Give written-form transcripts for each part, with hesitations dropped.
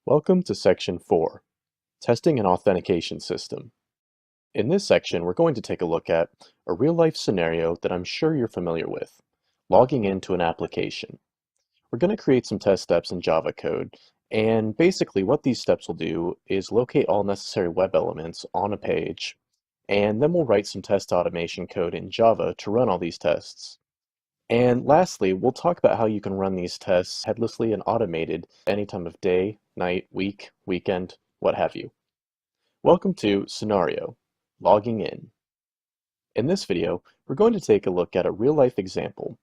Welcome to Section 4, Testing an Authentication System. In this section, we're going to take a look at a real-life scenario that I'm sure you're familiar with, logging into an application. We're going to create some test steps in Java code, and basically what these steps will do is locate all necessary web elements on a page, and then we'll write some test automation code in Java to run all these tests. And lastly, we'll talk about how you can run these tests headlessly and automated any time of day, night, week, weekend, what have you. Welcome to Scenario, Logging In. In this video, we're going to take a look at a real-life example,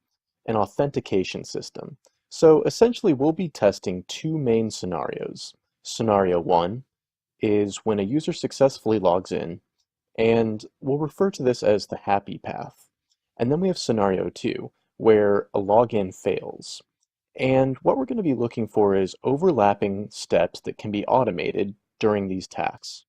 an authentication system. So essentially, we'll be testing two main scenarios. Scenario 1 is when a user successfully logs in, and we'll refer to this as the happy path. And then we have Scenario 2, where a login fails. And what we're going to be looking for is overlapping steps that can be automated during these tasks.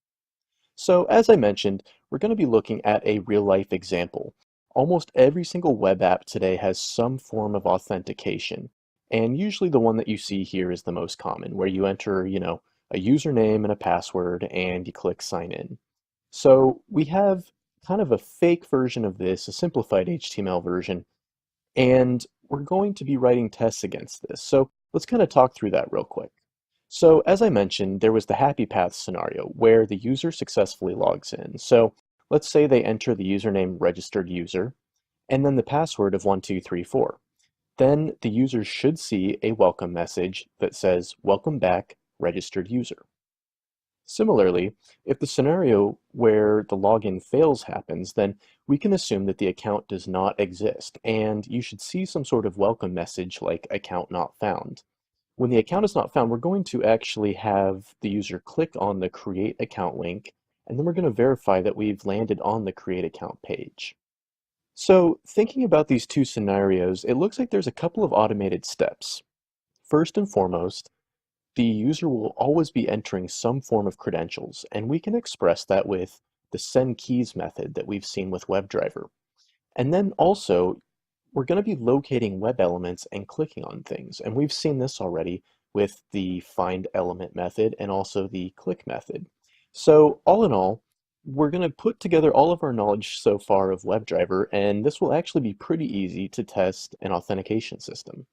So as I mentioned, we're going to be looking at a real-life example. Almost every single web app today has some form of authentication, and usually the one that you see here is the most common, where you enter, a username and a password and you click sign in. So we have kind of a fake version of this, a simplified HTML version, and we're going to be writing tests against this. So let's kind of talk through that real quick. So as I mentioned, there was the happy path scenario where the user successfully logs in. So let's say they enter the username registered user and then the password of 1234. Then the user should see a welcome message that says, "Welcome back, registered user." Similarly, if the scenario where the login fails happens, then we can assume that the account does not exist, and you should see some sort of welcome message like account not found. When the account is not found, we're going to actually have the user click on the create account link, and then we're going to verify that we've landed on the create account page. So thinking about these two scenarios, it looks like there's a couple of automated steps. First and foremost, the user will always be entering some form of credentials, and we can express that with the send keys method that we've seen with WebDriver. And then also, we're going to be locating web elements and clicking on things, and we've seen this already with the find element method and also the click method. So all in all, we're going to put together all of our knowledge so far of WebDriver, and this will actually be pretty easy to test an authentication system.